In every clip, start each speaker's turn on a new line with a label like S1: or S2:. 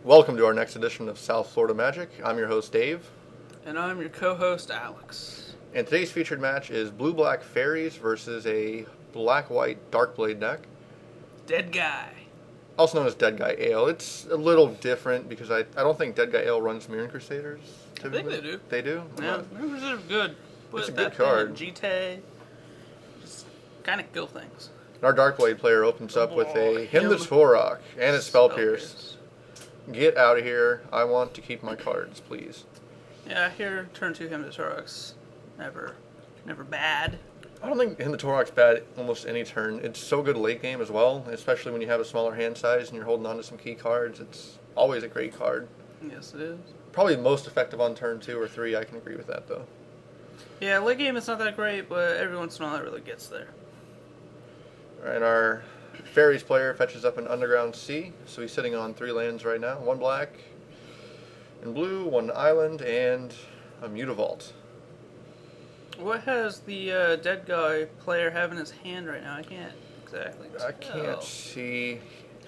S1: Welcome to our next edition of South Florida Magic. I'm your host, Dave.
S2: And I'm your co-host, Alex.
S1: And today's featured match is Blue-Black Faeries versus a Black-White Darkblade deck.
S2: Dead Guy.
S1: Also known as Dead Guy Ale. It's a little different because I don't think Dead Guy Ale runs Mirror Crusaders. Typically.
S2: I think they do.
S1: They do?
S2: Yeah, Mirror Crusaders are good.
S1: It's a good card.
S2: GT, just kind of kill things.
S1: Our Darkblade player opens up with a Hymn to Torok and a Spell Pierce. Get out of here. I want to keep my cards, please.
S2: Yeah, here, turn 2 Hymn to Torok's never bad.
S1: I don't think Hymn to Torok's bad almost any turn. It's so good late game as well, especially when you have a smaller hand size and you're holding on to some key cards. It's always a great card.
S2: Yes, it is.
S1: Probably most effective on turn 2 or 3. I can agree with that, though.
S2: Yeah, late game it's not that great, but every once in a while it really gets there.
S1: All right, our Faeries player fetches up an Underground Sea, so he's sitting on 3 lands right now. 1 black and blue, 1 island, and a Mutavault.
S2: What has the Dead Guy player have in his hand right now? I can't exactly tell.
S1: I can't see.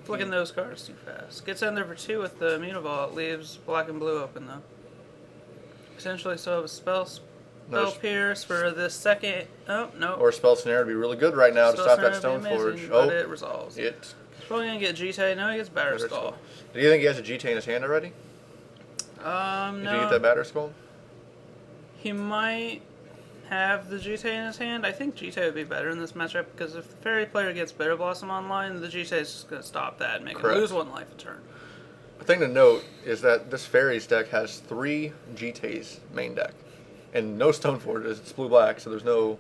S2: Flicking those cards too fast. Gets in there for 2 with the Mutavault. Leaves black and blue open though. Essentially, so have a spell pierce for the second. Oh no.
S1: Or Spell Snare would be really good right now to stop that Stoneforge.
S2: But it resolves.
S1: It's
S2: probably gonna get GT. No, he gets Batterskull.
S1: Do you think he has a GT in his hand already?
S2: No.
S1: Did you get that Batterskull?
S2: He might have the GT in his hand. I think GT would be better in this matchup because if the Fairy player gets Bitter Blossom online, the GT is just gonna stop that and make him lose 1 life a turn.
S1: The thing to note is that this Faeries deck has 3 GTs main deck. And no Stoneforges. It's blue-black, so there's no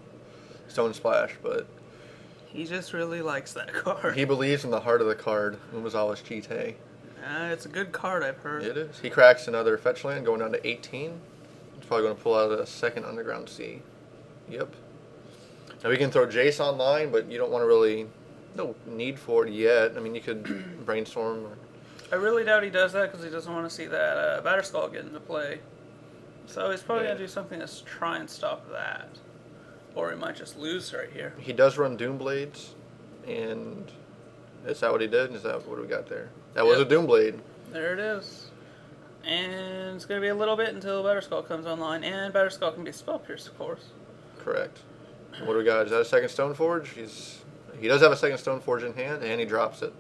S1: Stone Splash, but
S2: he just really likes that card.
S1: He believes in the heart of the card, Umazawa's GT.
S2: It's a good card, I've heard.
S1: It is. He cracks another fetch land, going down to 18. He's probably going to pull out a second Underground Sea. Yep. Now, we can throw Jace online, but you don't want to really... No need for it yet. I mean, you could brainstorm.
S2: I really doubt he does that because he doesn't want to see that Batterskull get into play. So he's probably going to do something to try and stop that. Or he might just lose right here.
S1: He does run Doomblades, and is that what he did? Is that what we got there? That was a Doomblade.
S2: There it is. And it's going to be a little bit until Batterskull comes online, and Batterskull can be Spell Pierce, of course.
S1: Correct. And what do we got? Is that a second Stoneforge? He does have a second Stoneforge in hand, and he drops it.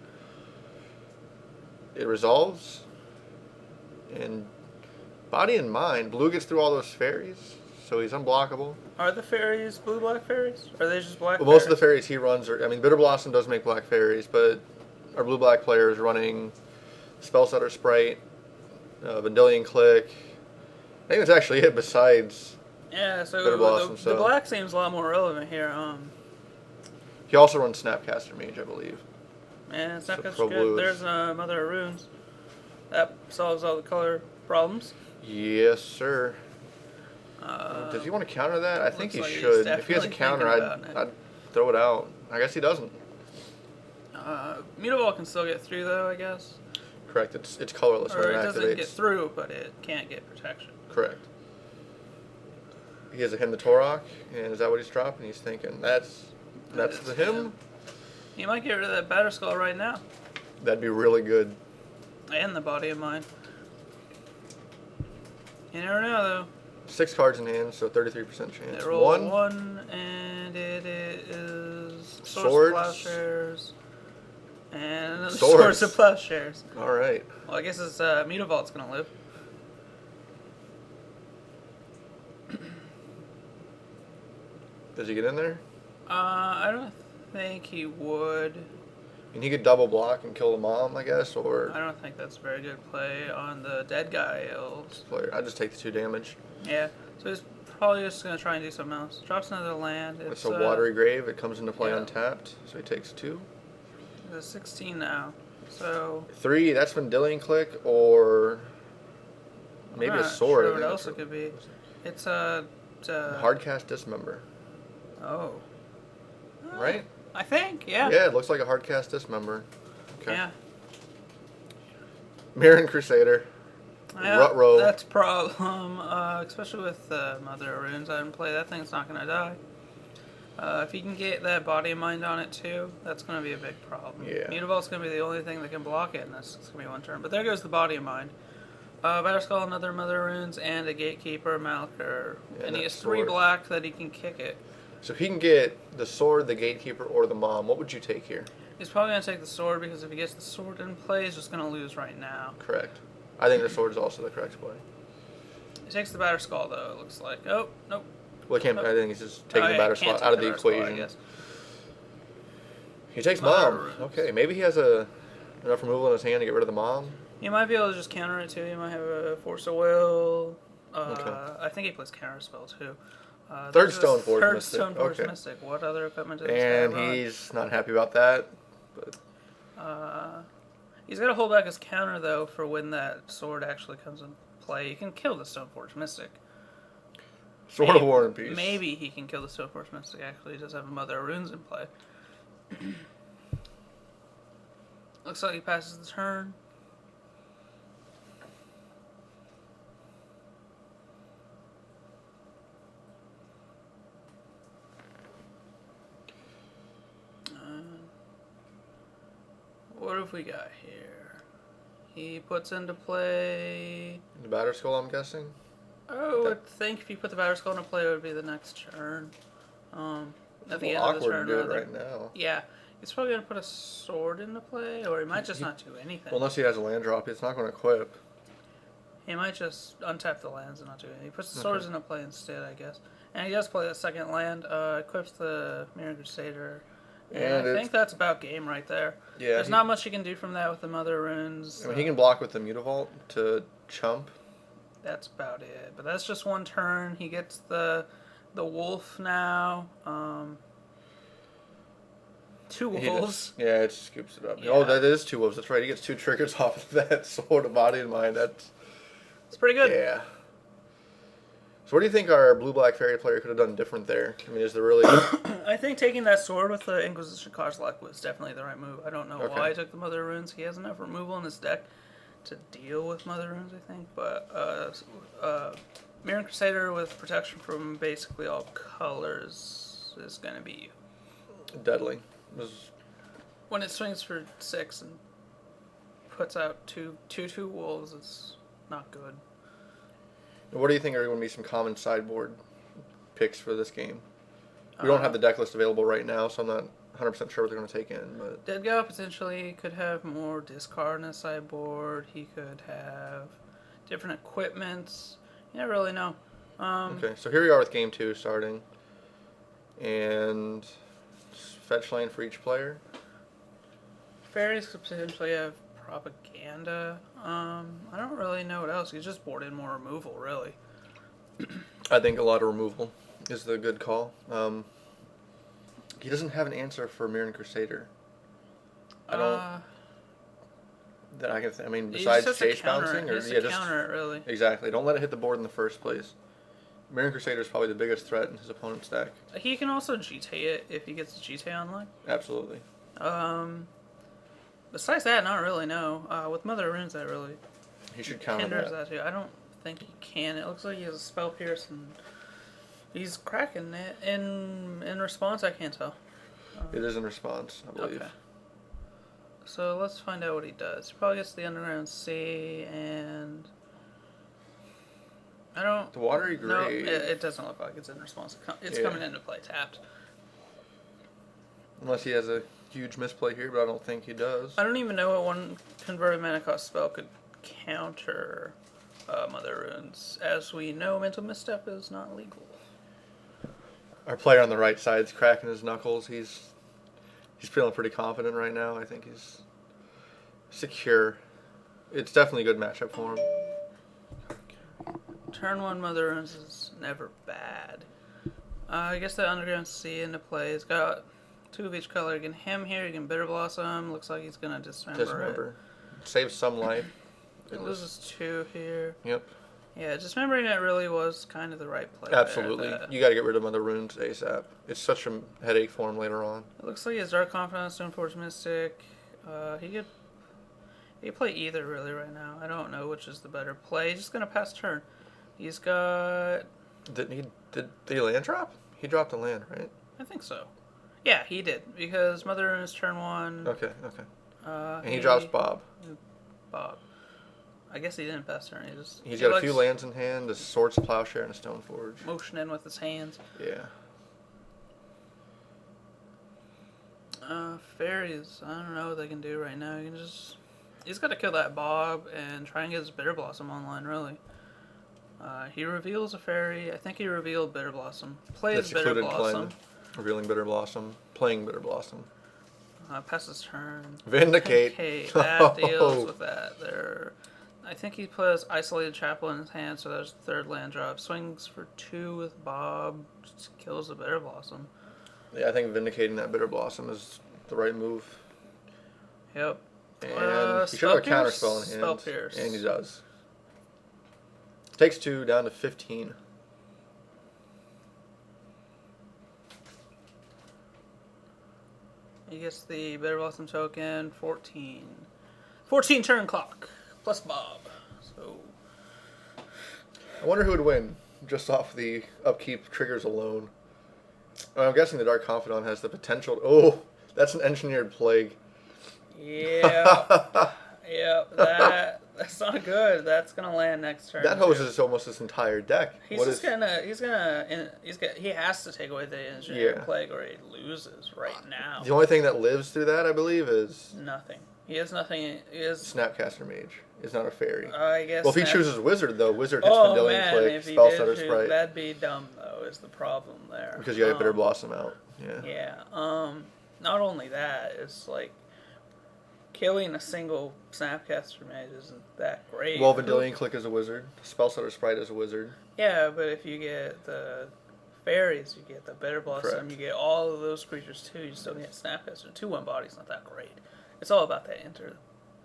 S1: It resolves, and Body and Mind. Blue gets through all those Faeries, so he's unblockable.
S2: Are the Faeries blue-black Faeries? Or are they just black
S1: Well, most of the Faeries he runs are... I mean, Bitter Blossom does make black Faeries, but our blue-black player is running Spellsetter Sprite, Vendilion Click. I think that's actually it besides Bitter Blossom.
S2: The black seems a lot more relevant here.
S1: He also runs Snapcaster Mage, I believe.
S2: Yeah, Snapcaster's good. There's Mother of Runes. That solves all the color problems.
S1: Yes, sir. Does he want to counter that? I think he should. If he has a counter, I'd throw it out. I guess he doesn't.
S2: Mutavault can still get through, though, I guess.
S1: Correct. It's colorless when it activates.
S2: It doesn't get through, but it can't get protection.
S1: Correct. He has a Hymn to Torok, and is that what he's dropping? He's thinking, that's the hymn?
S2: He might get rid of that Batterskull right now.
S1: That'd be really good.
S2: And the Body of Mind. You never know, though. 6
S1: cards in hand, so 33% chance.
S2: They roll 1, and it is Swords of Plowshares. And another Swords of Plowshares.
S1: All right.
S2: Well, I guess it's Mutavault's going to live.
S1: Does he get in there?
S2: I don't think he would.
S1: And he could double block and kill the mom, I guess, or...
S2: I don't think that's a very good play on the Dead Guy
S1: player. I'd just take the 2 damage.
S2: Yeah, so he's probably just going to try and do something else. Drops another land.
S1: It's a Watery Grave. It comes into play untapped, so he takes 2.
S2: He's 16 now, so...
S1: 3, that's Vendilion Click, or maybe a sword.
S2: Sure what else it could be. It's a...
S1: Hardcast Dismember.
S2: Oh.
S1: Right?
S2: I think, yeah.
S1: Yeah, it looks like a Hardcast Dismember. Okay.
S2: Yeah.
S1: Mirror Crusader.
S2: Yeah,
S1: Rut-row.
S2: That's a problem, especially with Mother of Runes. I didn't play. That thing's not going to die. If he can get that body and mind on it too, that's going to be a big problem.
S1: Yeah.
S2: Mutavault's going to be the only thing that can block it, and that's going to be one turn. But there goes the body and mind. Batterskull, another Mother Runes, and a Gatekeeper, Malachor.
S1: Yeah,
S2: and he has
S1: sword.
S2: 3 black that he can kick it.
S1: So if he can get the sword, the Gatekeeper, or the Mom, what would you take here?
S2: He's probably going to take the sword, because if he gets the sword in play, he's just going to lose right now.
S1: Correct. I think the sword is also the correct play.
S2: He takes the Batterskull, though, it looks like. Oh, nope.
S1: Well, I think he's just taking the Batterskull out of the equation.
S2: I guess.
S1: He takes
S2: Mother
S1: Mom.
S2: Runes.
S1: Okay, maybe he has enough removal in his hand to get rid of the Mom.
S2: He might be able to just counter it too. He might have a Force of Will.
S1: Okay.
S2: I think he plays counter spell too.
S1: Third Stoneforge
S2: Third
S1: Mystic.
S2: Stoneforge
S1: Okay.
S2: Mystic. What other equipment does
S1: And
S2: he have?
S1: he's not happy about that. But
S2: He's got to hold back his counter though for when that sword actually comes in play. He can kill the Stoneforge Mystic.
S1: Sword of War and Peace.
S2: Maybe he can kill the Stoneforge Mystic. Actually, he does have a Mother of Runes in play. Looks like he passes the turn. What have we got here? He puts into play...
S1: The Batterskull, I'm guessing?
S2: I would think if you put the Batterskull into play, it would be the next turn. At the end of the
S1: awkward
S2: turn,
S1: to do it
S2: rather.
S1: right now.
S2: Yeah. He's probably going to put a sword into play, or he might just not do anything.
S1: Well, unless he has a land drop, it's not going to equip.
S2: He might just untap the lands and not do anything. He puts the swords into play instead, I guess. And he does play a second land, equips the Mirror Crusader. And I think that's about game right there.
S1: Yeah,
S2: There's not much you can do from that with the Mother Runes.
S1: I mean, he can block with the Mutavault to chump.
S2: That's about it. But that's just one turn. He gets the wolf now. 2 wolves.
S1: It scoops it up.
S2: Yeah.
S1: Oh, that is 2 wolves. That's right. He gets 2 triggers off of that sword of body and mind.
S2: It's pretty good.
S1: Yeah. So what do you think our blue-black fairy player could have done different there? I mean, is there really...
S2: I think taking that sword with the Inquisition Kozilek was definitely the right move. I don't know why he took the Mother Runes. He has enough removal in his deck to deal with Mother Runes, I think. But Mirror Crusader with protection from basically all colors is going to be...
S1: deadly.
S2: When it swings for 6 and puts out 2 wolves, it's not good.
S1: What do you think are going to be some common sideboard picks for this game? We don't have the deck list available right now, so I'm not 100% sure what they're going to take in. But
S2: Deadgow potentially could have more discard in his sideboard. He could have different equipments. You never really know.
S1: okay, so here we are with game 2 starting. And fetch lane for each player.
S2: Faeries could potentially have propaganda. I don't really know what else. He's just board in more removal, really.
S1: I think a lot of removal is the good call. He doesn't have an answer for Mirror Crusader. I don't. That I can. I mean, besides chase bouncing, or
S2: just counter it, really.
S1: Exactly. Don't let it hit the board in the first place. Mirror Crusader is probably the biggest threat in his opponent's deck.
S2: He can also GT it if he gets the GT online.
S1: Absolutely.
S2: Besides that, not really. No. With Mother Runes, that really
S1: He should counter
S2: hinders
S1: that.
S2: that too. I don't think he can. It looks like he has a spell pierce and he's cracking it. In response, I can't tell.
S1: It is in response, I believe.
S2: Okay. So let's find out what he does. He probably gets the Underground Sea and I don't.
S1: The Watery
S2: No,
S1: Grave.
S2: it doesn't look like it's in response. It's coming into play tapped.
S1: Unless he has a huge misplay here, but I don't think he does.
S2: I don't even know what one converted mana cost spell could counter Mother Runes. As we know, Mental Misstep is not legal.
S1: Our player on the right side's cracking his knuckles. He's feeling pretty confident right now. I think he's secure. It's definitely a good matchup for him.
S2: Turn 1 Mother Runes is never bad. I guess the Underground Sea into play. He's got 2 of each color. You can him here, you can Bitter Blossom. Looks like he's going to dismember it.
S1: Saves some life.
S2: It loses 2 here.
S1: Yep.
S2: Yeah, dismembering it really was kind of the right play.
S1: Absolutely.
S2: There.
S1: You got to get rid of Mother Runes ASAP. It's such a headache for him later on.
S2: It looks like he has Dark Confidence, Stoneforge Mystic. He could play either really right now. I don't know which is the better play. He's just going to pass turn. He's got...
S1: Did he land drop? He dropped a land, right?
S2: I think so. Yeah, he did because Mother Rune's turn 1.
S1: Okay. And he drops Bob.
S2: Bob. I guess he didn't pass turn.
S1: He's got a few lands in hand: a Swords, Plowshare, and a Stoneforge.
S2: Motion in with his hands.
S1: Yeah.
S2: Faeries. I don't know what they can do right now. He's got to kill that Bob and try and get his Bitter Blossom online. Really. He reveals a fairy. I think he revealed Bitter Blossom. Plays Bitter Blossom.
S1: Revealing Bitter Blossom. Playing Bitter Blossom.
S2: Passes turn.
S1: Vindicate.
S2: Okay, that deals with that. I think he plays Isolated Chapel in his hand, so there's the 3rd land drop. Swings for 2 with Bob. Just kills the Bitter Blossom.
S1: Yeah, I think Vindicating that Bitter Blossom is the right move.
S2: Yep.
S1: And he should have a counterspell in hand.
S2: Spell Pierce.
S1: And he does. Takes 2 down to 15.
S2: He gets the Bitter Blossom token, 14. 14 turn clock, plus Bob. So
S1: I wonder who would win, just off the upkeep triggers alone. I'm guessing the Dark Confidant has the potential to, oh, that's an Engineered Plague.
S2: Yeah. Yeah, that's not good. That's gonna land next turn.
S1: That hoses almost his entire deck.
S2: He has to take away the Engineered Plague or he loses right now.
S1: The only thing that lives through that, I believe, is
S2: nothing. He has nothing.
S1: Snapcaster Mage. Is not a fairy.
S2: I guess.
S1: Well, if he chooses Wizard, though, Wizard hits Vendilion Plague, Spellstutter Sprite.
S2: That'd be dumb, though. Is the problem there?
S1: Because you got Bitter Blossom out. Yeah.
S2: Yeah. Not only that, it's like killing a single Snapcaster Mage isn't that great.
S1: Well, Vendilion Click is a wizard. Spellstutter Sprite is a wizard.
S2: Yeah, but if you get the fairies, you get the Bitter Blossom,
S1: Correct.
S2: you get all of those creatures too, you still get Snapcaster. 2/1 body's not that great. It's all about that enter the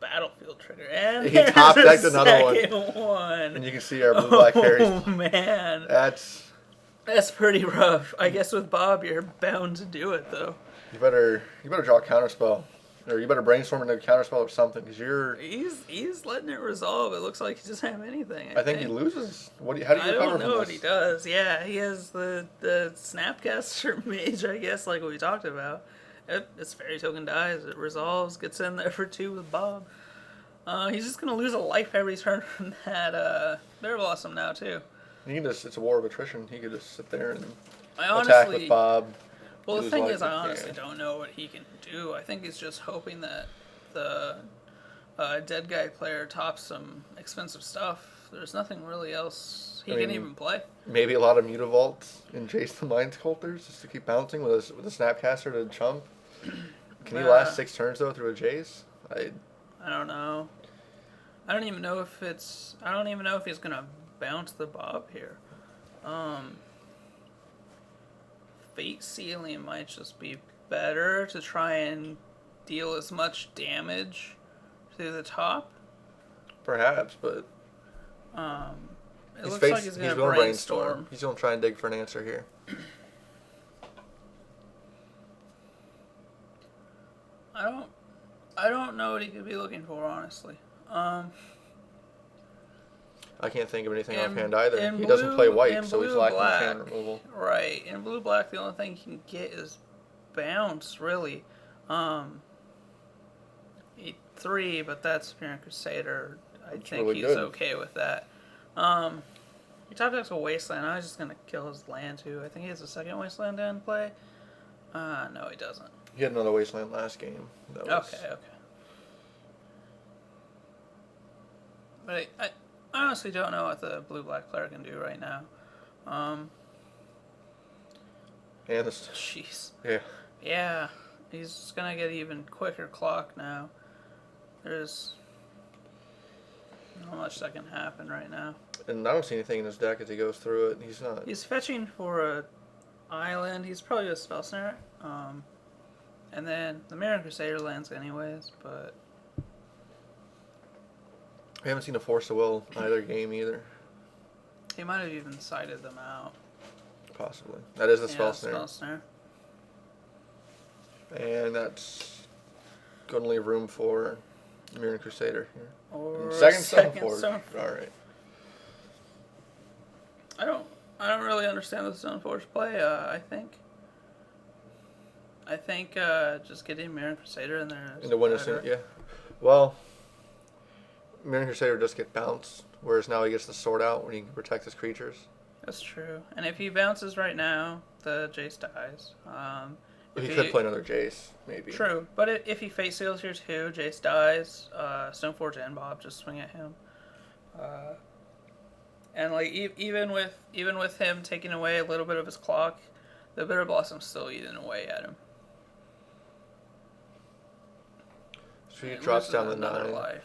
S2: battlefield trigger. And
S1: he top decked another
S2: one.
S1: And you can see our blue-black fairies.
S2: Oh, man.
S1: That's
S2: pretty rough. I guess with Bob, you're bound to do it, though.
S1: You better draw a counterspell. Or you better brainstorm into a counterspell or something, because
S2: He's letting it resolve. It looks like he doesn't have anything.
S1: I think he loses. How do you recover from this?
S2: I don't know what he does. Yeah, he has the Snapcaster Mage, I guess, like we talked about. This fairy token dies. It resolves. Gets in there for 2 with Bob. He's just gonna lose a life every turn from that Bitter Blossom now too.
S1: It's a war of attrition. He could just sit there and
S2: attack
S1: attack with Bob.
S2: Well, the thing is, I honestly don't know what he can do. I think he's just hoping that the dead guy player tops some expensive stuff. There's nothing really else he can even play.
S1: Maybe a lot of Mutavaults and Jace the Mind Sculptors just to keep bouncing with a Snapcaster to chump. Can he last 6 turns though through a Jace?
S2: I don't know. I don't even know if he's gonna bounce the Bob here. Fate Sealing might just be better to try and deal as much damage to the top.
S1: Perhaps, but
S2: it looks like he's gonna brainstorm.
S1: He's gonna try and dig for an answer here.
S2: I don't know what he could be looking for, honestly.
S1: I can't think of anything offhand either. He doesn't play white, so he's lacking hand removal.
S2: Right. In blue-black, the only thing he can get is bounce, really. 3, but that's Spear Crusader. I think really he's okay with that. He top decks a Wasteland. I was just going to kill his land, too. I think he has a second Wasteland in play. No, he doesn't.
S1: He had another Wasteland last game.
S2: Okay. But I honestly don't know what the blue-black player can do right now. Jeez.
S1: Yeah.
S2: Yeah. He's going to get even quicker clock now. There's not much that can happen right now.
S1: And I don't see anything in his deck as he goes through it.
S2: He's fetching for a island. He's probably a Spell Snare. And then the Mirror Crusader lands anyways, but
S1: we haven't seen a Force of Will either game either.
S2: He might have even sided them out.
S1: Possibly. That is the Spell Snare.
S2: Spell Snare.
S1: And that's going to leave room for Mirror Crusader here.
S2: Or
S1: second Stoneforge. All right.
S2: I don't really understand the Stoneforge play. I think I think just getting Mirror Crusader in there is
S1: In the winter
S2: better.
S1: soon, yeah. Well, Mirror Crusader just get bounced, whereas now he gets the sword out when he can protect his creatures.
S2: That's true. And if he bounces right now, the Jace dies.
S1: He could play another Jace, maybe.
S2: True, but if he face seals here too, Jace dies. Stoneforge and Bob just swing at him. And like even with him taking away a little bit of his clock, the Bitter Blossom's still eating away at him.
S1: So he drops down to
S2: another
S1: 9.
S2: life.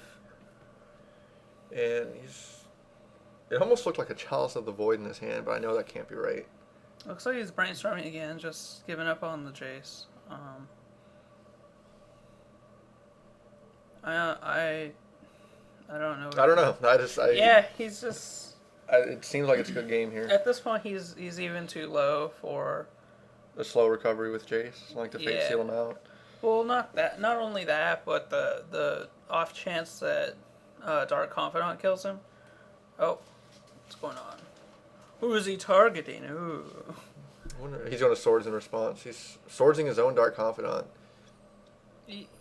S1: And it almost looked like a Chalice of the Void in his hand, but I know that can't be right.
S2: Looks like he's brainstorming again, just giving up on the Jace. I don't know.
S1: I don't know.
S2: Yeah, he's just.
S1: It seems like it's a good game here.
S2: At this point, he's even too low for
S1: A slow recovery with Jace. I like to fake seal him out.
S2: Well, not that. Not only that, but the off chance that Dark Confidant kills him. Oh, what's going on? Who is he targeting? Ooh.
S1: He's going to swords in response. He's swordsing his own Dark Confidant.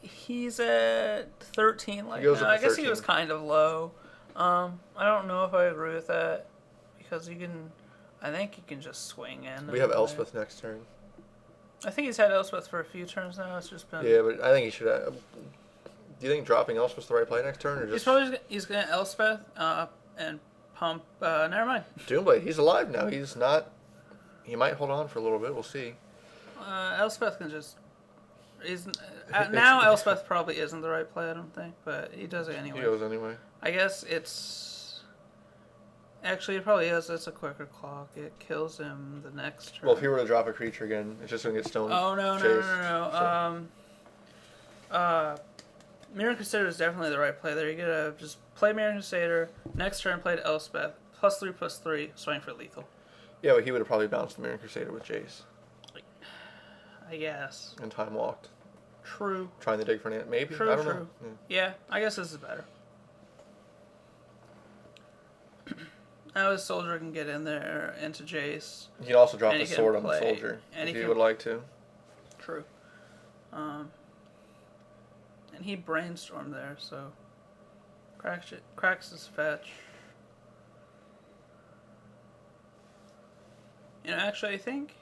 S2: He's at 13
S1: He goes
S2: now.
S1: up
S2: I
S1: to
S2: guess
S1: 13.
S2: he was kind of low. I don't know if I agree with that because I think you can just swing in.
S1: We have Elspeth next turn.
S2: I think he's had Elspeth for a few turns now. It's just been.
S1: Yeah, but I think he should have. Do you think dropping Elspeth's the right play next turn, or just?
S2: He's going to Elspeth and pump. Never mind.
S1: Doomblade. He's alive now. He's not. He might hold on for a little bit. We'll see.
S2: Elspeth can just. Now Elspeth probably isn't the right play. I don't think, but he does it anyway.
S1: He goes anyway.
S2: I guess it's. Actually, it probably is. It's a quicker clock. It kills him the next turn.
S1: Well, if he were to drop a creature again, it's just going to get stoned.
S2: Oh, no. Mirror Crusader is definitely the right play there. You gotta just play Mirror Crusader. Next turn, play to Elspeth. +3/+3, swing for lethal.
S1: Yeah, but he would have probably bounced the Mirror Crusader with Jace.
S2: I guess.
S1: And time walked.
S2: True.
S1: Trying to dig for an ant. Maybe?
S2: True,
S1: I don't
S2: true.
S1: know.
S2: Yeah, I guess this is better. Now his soldier can get in there into Jace.
S1: You can also drop
S2: And
S1: the
S2: he
S1: sword
S2: can
S1: on the
S2: play-
S1: soldier
S2: and
S1: if
S2: he
S1: you
S2: can-
S1: would like to.
S2: True. And he brainstormed there, so cracks his fetch. You know, actually, I think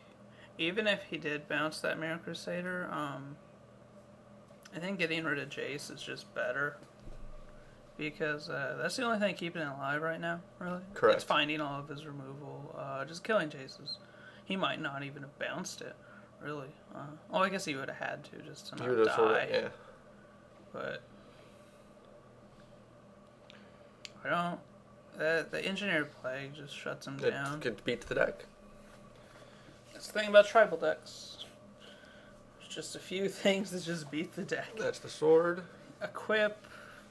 S2: even if he did bounce that Mirror Crusader, I think getting rid of Jace is just better. Because that's the only thing keeping it alive right now, really.
S1: Correct.
S2: It's finding all of his removal. Just killing Jace's. He might not even have bounced it, really. Well, I guess he would have had to just to
S1: He
S2: not
S1: would have
S2: die.
S1: sort of, yeah.
S2: But I don't. The Engineered Plague just shuts him down.
S1: It could beat the deck.
S2: That's the thing about tribal decks. There's just a few things that just beat the deck.
S1: That's the sword.
S2: Equip.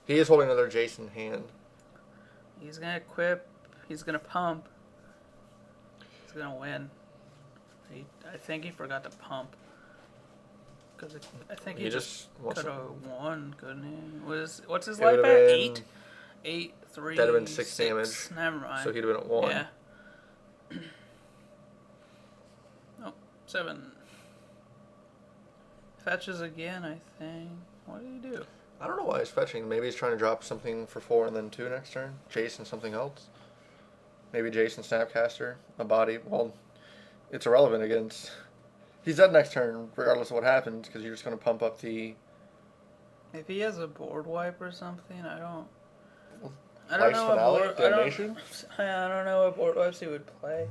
S1: He is holding another Jace in hand.
S2: He's gonna equip. He's gonna pump. He's gonna win. I think he forgot to pump. Because I think he just
S1: wants
S2: could
S1: to-
S2: have won, couldn't he? What's his
S1: It
S2: life
S1: would've
S2: at?
S1: been-
S2: 8, 3.
S1: That'd have been 6 damage.
S2: Never mind.
S1: So he'd have been at 1.
S2: Yeah. Oh, 7. Fetches again, I think. What did he do?
S1: I don't know why he's fetching. Maybe he's trying to drop something for 4 and then 2 next turn. Jace and something else. Maybe Jace and Snapcaster. A body. Well, it's irrelevant against... He's dead next turn, regardless of what happens, because you're just going to pump up the...
S2: If he has a board wipe or something, I don't
S1: Life's
S2: know
S1: Finale?
S2: what board.
S1: Damnation?
S2: I don't know what board wipes he would play.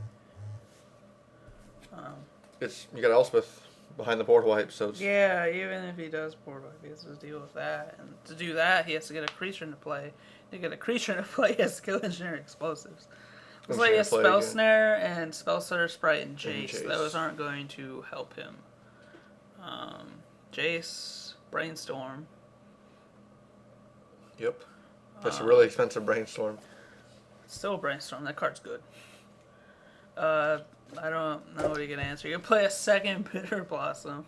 S1: You got Elspeth behind the board wipe, so it's...
S2: Yeah, even if he does board wipe, he has to deal with that. And to do that, he has to get a creature into play. To get a creature into play, he has to kill Engineer Explosives. It's like a Spell Snare and Spellstutter Sprite and Jace. Those aren't going to help him. Jace, Brainstorm.
S1: Yep. That's a really expensive Brainstorm.
S2: Still Brainstorm. That card's good. I don't know what you're going to answer. You can play a second Bitter Blossom.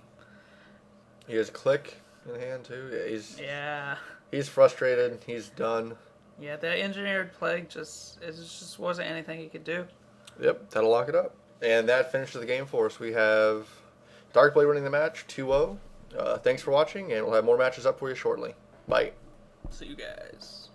S1: He has Click in hand, too.
S2: Yeah.
S1: He's frustrated. He's done.
S2: Yeah, that Engineered Plague just wasn't anything he could do.
S1: Yep, that'll lock it up. And that finishes the game for us. We have Darkblade winning the match 2-0. Thanks for watching, and we'll have more matches up for you shortly. Bye.
S2: See you guys.